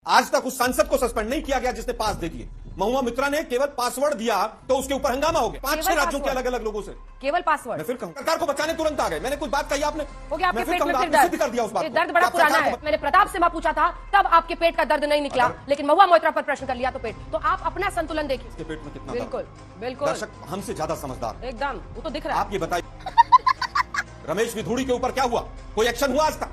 आज तक उस सांसद को सस्पेंड नहीं किया गया जिसने पास दे दिए। महुआ मित्रा ने केवल पासवर्ड दिया तो उसके ऊपर हंगामा हो गया 5-6 राज्यों के अलग अलग लोगों से। केवल पासवर्ड। मैं फिर कहूं सरकार को बचाने तुरंत आ गए। मैंने कुछ बात कही आपने हो गया, आपके पेट में फिर दर्द कर दिया उस बात को। दर्द बड़ा पुराना है। मैंने प्रताप सिंह पूछा था तब आपके पेट का दर्द नहीं निकला, लेकिन महुआ मोइत्रा पर प्रश्न कर लिया तो पेट। तो आप अपना संतुलन देखिए। इसके पेट में कितना बिल्कुल बिल्कुल दर्शक हमसे ज्यादा समझदार एकदम, वो तो दिख रहा है। आप ये बताइए रमेश विधुड़ी के ऊपर क्या हुआ? कोई एक्शन हुआ आज तक?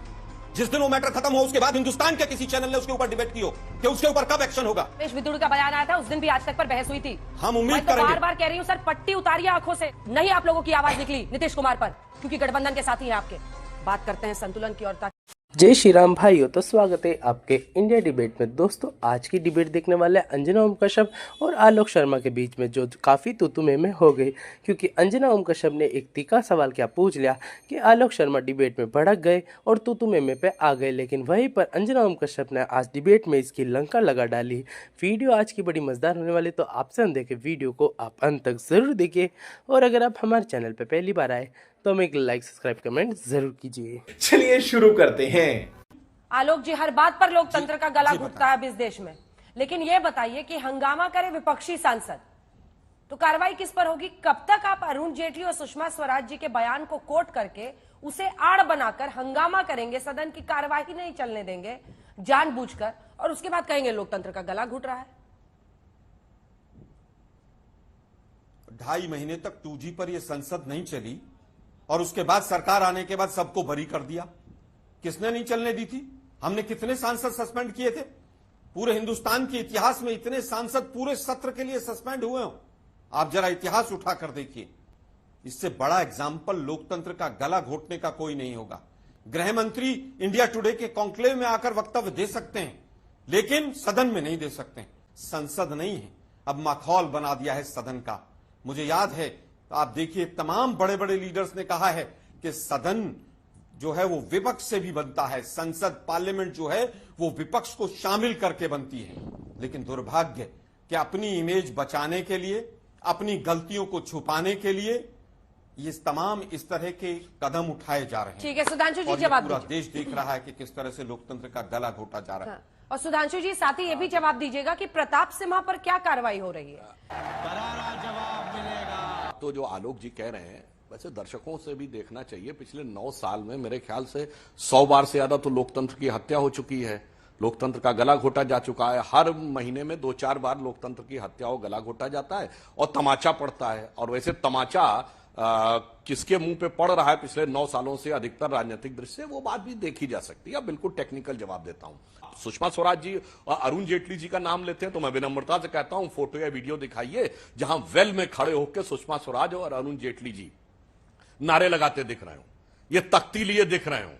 जिस दिन वो मैटर खत्म हो उसके बाद हिंदुस्तान के किसी चैनल ने उसके ऊपर डिबेट की हो कि उसके ऊपर कब एक्शन होगा? रमेश विधुड़ी का बयान आया था उस दिन भी आज तक पर बहस हुई थी। हम उम्मीद मैं तो करेंगे। बार बार कह रही हूँ सर, पट्टी उतारिए आंखों से। नहीं आप लोगों की आवाज निकली नीतीश कुमार पर, क्योंकि गठबंधन के साथी हैं आपके। बात करते हैं संतुलन की और जय श्री राम भाइयों। तो स्वागत है आपके इंडिया डिबेट में। दोस्तों आज की डिबेट देखने वाले अंजना ओम कश्यप और आलोक शर्मा के बीच में जो काफ़ी तुतुमे में हो गई, क्योंकि अंजना ओम कश्यप ने एक तीखा सवाल क्या पूछ लिया कि आलोक शर्मा डिबेट में भड़क गए और तुतुमे में पे आ गए। लेकिन वहीं पर अंजना ओम कश्यप ने आज डिबेट में इसकी लंका लगा डाली। वीडियो आज की बड़ी मज़ेदार होने वाली, तो आपसे हम देखें वीडियो को आप अंत तक ज़रूर देखिए। और अगर आप हमारे चैनल पर पहली बार आए तो हमें एक लाइक सब्सक्राइब कमेंट जरूर कीजिए। चलिए शुरू करते हैं। आलोक जी, हर बात पर लोकतंत्र का गला घुटता है अब इस देश में, लेकिन यह बताइए कि हंगामा करे विपक्षी सांसद तो कार्रवाई किस पर होगी? कब तक आप अरुण जेटली और सुषमा स्वराज जी के बयान को कोट करके उसे आड़ बनाकर हंगामा करेंगे, सदन की कार्यवाही नहीं चलने देंगे जानबूझकर, और उसके बाद कहेंगे लोकतंत्र का गला घुट रहा है? 2.5 महीने तक 2G पर यह संसद नहीं चली और उसके बाद सरकार आने के बाद सबको बरी कर दिया। किसने नहीं चलने दी थी? हमने कितने सांसद सस्पेंड किए थे? पूरे हिंदुस्तान के इतिहास में इतने सांसद पूरे सत्र के लिए सस्पेंड हुए हो? आप जरा इतिहास उठाकर देखिए। इससे बड़ा एग्जाम्पल लोकतंत्र का गला घोटने का कोई नहीं होगा। गृह मंत्री इंडिया टुडे के कॉन्क्लेव में आकर वक्तव्य दे सकते हैं, लेकिन सदन में नहीं दे सकते। संसद नहीं है, अब माखौल बना दिया है सदन का। मुझे याद है, आप देखिए तमाम बड़े बड़े लीडर्स ने कहा है कि सदन जो है वो विपक्ष से भी बनता है, संसद पार्लियामेंट जो है वो विपक्ष को शामिल करके बनती है। लेकिन दुर्भाग्य कि अपनी इमेज बचाने के लिए, अपनी गलतियों को छुपाने के लिए ये तमाम इस तरह के कदम उठाए जा रहे हैं। ठीक है सुधांशु जी, और जवाब पूरा दीजिए। देश देख रहा है कि किस तरह से लोकतंत्र का गला घोटा जा रहा है। हाँ। और सुधांशु जी साथ ही ये भी जवाब दीजिएगा कि प्रताप सिम्हा पर क्या कार्रवाई हो रही है? तो जो आलोक जी कह रहे हैं, वैसे दर्शकों से भी देखना चाहिए। पिछले 9 साल में मेरे ख्याल से 100 बार से ज्यादा तो लोकतंत्र की हत्या हो चुकी है, लोकतंत्र का गला घोटा जा चुका है। हर महीने में 2-4 बार लोकतंत्र की हत्या हो, गला घोटा जाता है और तमाचा पड़ता है। और वैसे तमाचा किसके मुंह पे पड़ रहा है पिछले 9 सालों से अधिकतर राजनीतिक दृष्टि से, वो बात भी देखी जा सकती है। बिल्कुल टेक्निकल जवाब देता हूं। सुषमा स्वराज जी और अरुण जेटली जी का नाम लेते हैं तो मैं विनम्रता से कहता हूं फोटो या वीडियो दिखाइए जहां वेल में खड़े होकर सुषमा स्वराज और अरुण जेटली जी नारे लगाते दिख रहे हो, ये तख्ती लिए दिख रहे हो।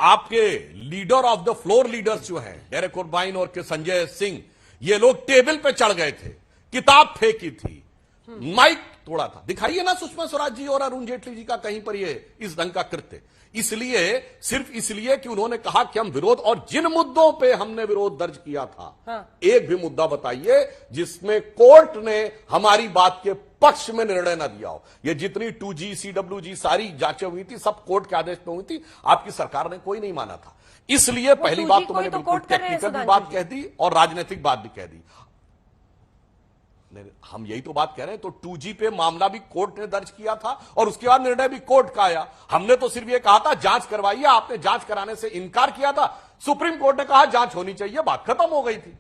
आपके leader of the floor leaders जो हैं डेरेक ओब्रायन और के संजय सिंह, ये लोग टेबल पे चढ़ गए थे, किताब फेंकी थी, माइक तोड़ा था। दिखाइए ना सुषमा स्वराज जी और अरुण जेटली जी का कहीं पर ये इस ढंग का कृत्य। इसलिए, सिर्फ इसलिए कि उन्होंने कहा कि हम विरोध, और जिन मुद्दों पे हमने विरोध दर्ज किया था, हाँ। एक भी मुद्दा बताइए जिसमें कोर्ट ने हमारी बात के पक्ष में निर्णय न दिया हो। ये जितनी 2G CWG सारी जांचें हुई थी, सब कोर्ट के आदेश में हुई थी, आपकी सरकार ने कोई नहीं माना था। इसलिए पहली बात तो मैंने बिल्कुल टेक्निकल भी बात कह दी और राजनीतिक बात भी कह दी। हम यही तो बात कह रहे हैं। तो 2G पे मामला भी कोर्ट ने दर्ज किया था और उसके बाद निर्णय भी कोर्ट का आया। हमने तो सिर्फ ये कहा था जांच करवाइए, आपने जांच कराने से इनकार किया था। सुप्रीम कोर्ट ने कहा जांच होनी चाहिए, बात खत्म हो गई थी।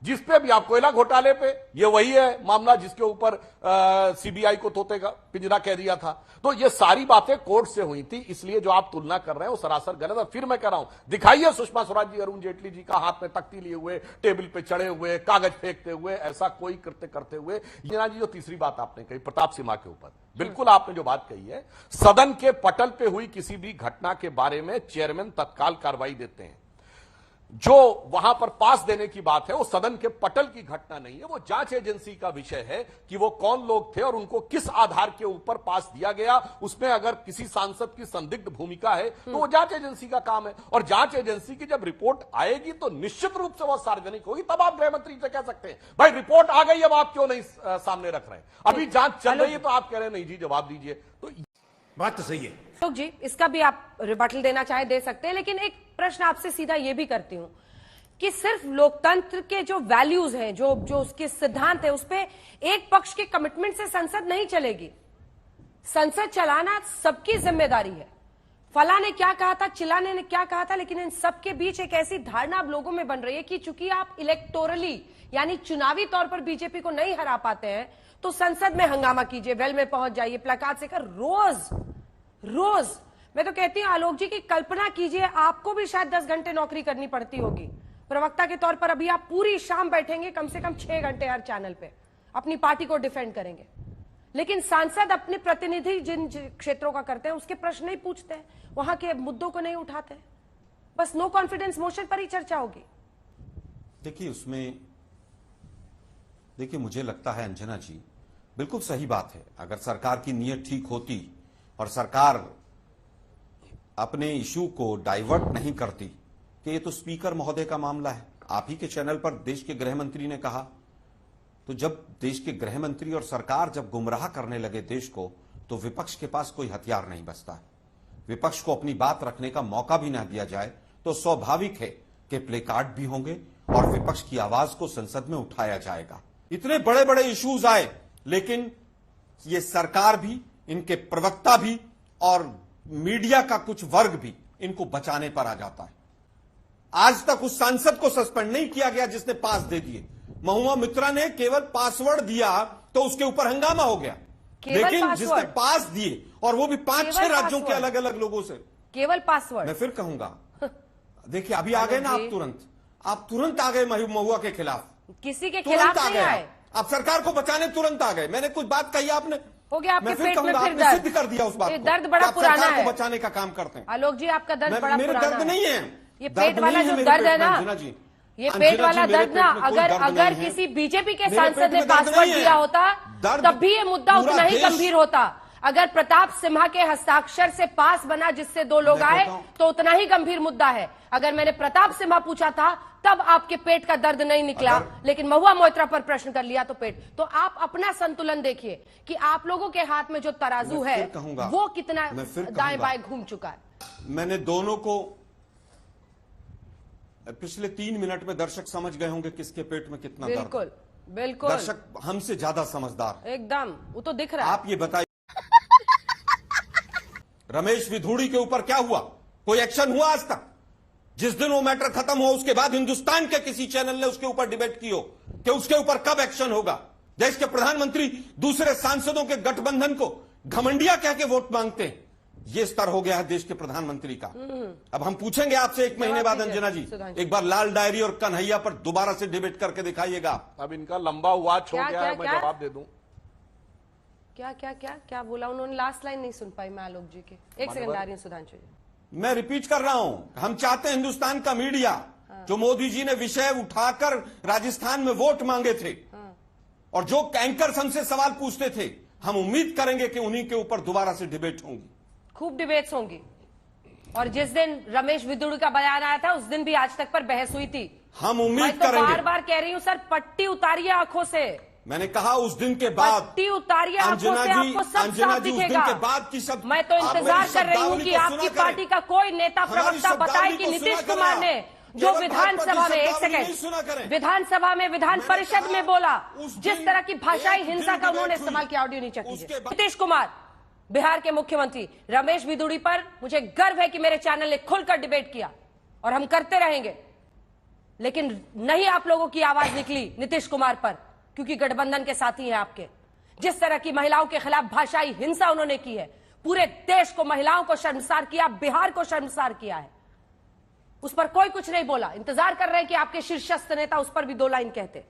जिस पे भी आप कोयला घोटाले पे, ये वही है मामला जिसके ऊपर CBI को तोते का पिंजरा कह दिया था। तो ये सारी बातें कोर्ट से हुई थी। इसलिए जो आप तुलना कर रहे हैं वो सरासर गलत है। फिर मैं कह रहा हूं, दिखाइए सुषमा स्वराज जी, अरुण जेटली जी का हाथ में तख्ती लिए हुए, टेबल पे चढ़े हुए, कागज फेंकते हुए, ऐसा कोई कृत्य करते हुए। मीना जी, जो तीसरी बात आपने कही प्रताप सिम्हा के ऊपर, बिल्कुल आपने जो बात कही है, सदन के पटल पे हुई किसी भी घटना के बारे में चेयरमैन तत्काल कार्रवाई देते हैं। जो वहां पर पास देने की बात है वो सदन के पटल की घटना नहीं है, वो जांच एजेंसी का विषय है कि वो कौन लोग थे और उनको किस आधार के ऊपर पास दिया गया। उसमें अगर किसी सांसद की संदिग्ध भूमिका है तो वो जांच एजेंसी का काम है। और जांच एजेंसी की जब रिपोर्ट आएगी तो निश्चित रूप से वह सार्वजनिक होगी। तब आप गृह मंत्री से कह सकते हैं भाई रिपोर्ट आ गई, अब आप क्यों नहीं सामने रख रहे हैं? अभी जांच चल रही है तो आप कह रहे हैं नहीं जी जवाब दीजिए। तो बात तो सही है अशोक जी, इसका भी आप रिबटल देना चाहे दे सकते हैं, लेकिन एक प्रश्न आपसे सीधा ये भी करती हूं कि सिर्फ लोकतंत्र के जो वैल्यूज हैं, जो उसके सिद्धांत है, उस पे एक पक्ष के कमिटमेंट से संसद नहीं चलेगी। संसद चलाना सबकी जिम्मेदारी है। फला ने क्या कहा था, चिलाने ने क्या कहा था, लेकिन इन सबके बीच एक ऐसी धारणा अब लोगों में बन रही है कि चूंकि आप इलेक्टोरली यानी चुनावी तौर पर बीजेपी को नहीं हरा पाते हैं, तो संसद में हंगामा कीजिए, वेल में पहुंच जाइए, प्लकार्ड से कर रोज। मैं तो कहती हूं आलोक जी की कल्पना कीजिए, आपको भी शायद 10 घंटे नौकरी करनी पड़ती होगी प्रवक्ता के तौर पर। अभी आप पूरी शाम बैठेंगे, कम से कम 6 घंटे हर चैनल पे अपनी पार्टी को डिफेंड करेंगे, लेकिन सांसद अपने प्रतिनिधि जिन क्षेत्रों का करते हैं उसके प्रश्न नहीं पूछते हैं, वहां के मुद्दों को नहीं उठाते हैं, बस नो कॉन्फिडेंस मोशन पर ही चर्चा होगी। देखिए मुझे लगता है अंजना जी बिल्कुल सही बात है। अगर सरकार की नीयत ठीक होती और सरकार अपने इशू को डाइवर्ट नहीं करती कि ये तो स्पीकर महोदय का मामला है। आप ही के चैनल पर देश के गृह मंत्री ने कहा, तो जब देश के गृह मंत्री और सरकार जब गुमराह करने लगे देश को, तो विपक्ष के पास कोई हथियार नहीं बचता है। विपक्ष को अपनी बात रखने का मौका भी ना दिया जाए तो स्वाभाविक है कि प्लेकार्ड भी होंगे और विपक्ष की आवाज को संसद में उठाया जाएगा। इतने बड़े बड़े इश्यूज आए, लेकिन ये सरकार भी, इनके प्रवक्ता भी और मीडिया का कुछ वर्ग भी इनको बचाने पर आ जाता है। आज तक उस सांसद को सस्पेंड नहीं किया गया जिसने पास दे दिए। महुआ मित्रा ने केवल पासवर्ड दिया तो उसके ऊपर हंगामा हो गया, लेकिन जिसने पास दिए और वो भी 5-6 राज्यों के अलग अलग लोगों से, केवल पासवर्ड। मैं फिर कहूंगा, देखिए अभी आ गए ना आप तुरंत आ गए महुआ के खिलाफ, किसी के खिलाफ नहीं आए, आप सरकार को बचाने तुरंत आ गए। मैंने कुछ बात कही, आपने हो गया आपके पेट में फिर दर्द सिद्ध कर दिया उस बात को। दर्द बड़ा पुराना है, को बचाने का काम करते हैं। आलोक जी आपका दर्द बड़ा मेरे पुराना दर्द नहीं है, ये पेट वाला जो दर्द है ना, ये पेट वाला दर्द ना, अगर किसी बीजेपी के सांसद ने पासवर्ड दिया होता तब भी ये मुद्दा उतना ही गंभीर होता। अगर प्रताप सिम्हा के हस्ताक्षर से पास बना जिससे 2 लोग आए तो उतना ही गंभीर मुद्दा है। अगर मैंने प्रताप सिम्हा पूछा था तब आपके पेट का दर्द नहीं निकला, लेकिन महुआ मोइत्रा पर प्रश्न कर लिया तो पेट। तो आप अपना संतुलन देखिए कि आप लोगों के हाथ में जो तराजू है वो कितना दाएं बाएं घूम चुका है। मैंने दोनों को पिछले 3 मिनट में दर्शक समझ गए होंगे किसके पेट में कितना दर्द। बिल्कुल बिल्कुल, दर्शक हमसे ज्यादा समझदार एकदम, वो तो दिख रहा है। आप ये बताइए रमेश विधूड़ी के ऊपर क्या हुआ? कोई एक्शन हुआ आज तक? जिस दिन वो मैटर खत्म हो उसके बाद हिंदुस्तान के किसी चैनल ने उसके ऊपर डिबेट की हो कि उसके ऊपर कब एक्शन होगा? देश के प्रधानमंत्री दूसरे सांसदों के गठबंधन को घमंडिया कह के वोट मांगते हैं। ये स्तर हो गया है देश के प्रधानमंत्री का। अब हम पूछेंगे आपसे 1 महीने बाद अंजना जी, एक बार लाल डायरी और कन्हैया पर दोबारा से डिबेट करके दिखाइएगा। अब इनका लंबा हुआ छोड़ गया है, मैं जवाब दे दूं। क्या क्या क्या क्या बोला उन्होंने? लास्ट लाइन नहीं सुन पाई मैं आलोक जी के। 1 सेकंड आ रही हूं सुधांशु जी। मैं रिपीट कर रहा हूं, हम चाहते हैं हिंदुस्तान का मीडिया जो मोदी जी ने विषय उठाकर राजस्थान में वोट मांगे थे और जो एंकर्स हमसे सवाल पूछते थे, हम उम्मीद करेंगे कि उन्हीं के ऊपर दोबारा से डिबेट होंगी, खूब डिबेट्स होंगी। और जिस दिन रमेश विधूड़ी का बयान आया था उस दिन भी आज तक पर बहस हुई थी। हम उम्मीद तो करेंगे। बार बार कह रही हूं सर, पट्टी उतारिए आंखों से। मैंने कहा उस दिन के बाद पट्टी उतारिए आंखों से, आपको सब साफ दिखेगा। के बाद की सब मैं तो इंतजार कर रही हूं कि आपकी पार्टी का कोई नेता प्रवक्ता बताए कि नीतीश कुमार ने जो विधानसभा में, 1 सेकंड, विधानसभा में, विधान परिषद में बोला, जिस तरह की भाषाई हिंसा का उन्होंने इस्तेमाल किया, ऑडियो नहीं चेक कीजिए। नीतीश कुमार बिहार के मुख्यमंत्री रमेश विधूड़ी पर मुझे गर्व है कि मेरे चैनल ने खुलकर डिबेट किया और हम करते रहेंगे, लेकिन नहीं आप लोगों की आवाज निकली नीतीश कुमार पर, क्योंकि गठबंधन के साथी हैं आपके। जिस तरह की महिलाओं के खिलाफ भाषाई हिंसा उन्होंने की है, पूरे देश को, महिलाओं को शर्मसार किया, बिहार को शर्मसार किया है, उस पर कोई कुछ नहीं बोला। इंतजार कर रहे हैं कि आपके शीर्षस्थ नेता उस पर भी 2 लाइन कहते।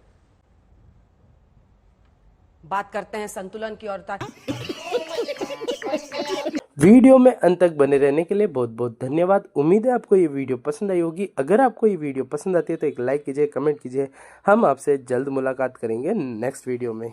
बात करते हैं संतुलन की और वीडियो में अंत तक बने रहने के लिए बहुत बहुत धन्यवाद। उम्मीद है आपको ये वीडियो पसंद आई होगी। अगर आपको ये वीडियो पसंद आती है तो एक लाइक कीजिए, कमेंट कीजिए। हम आपसे जल्द मुलाकात करेंगे नेक्स्ट वीडियो में।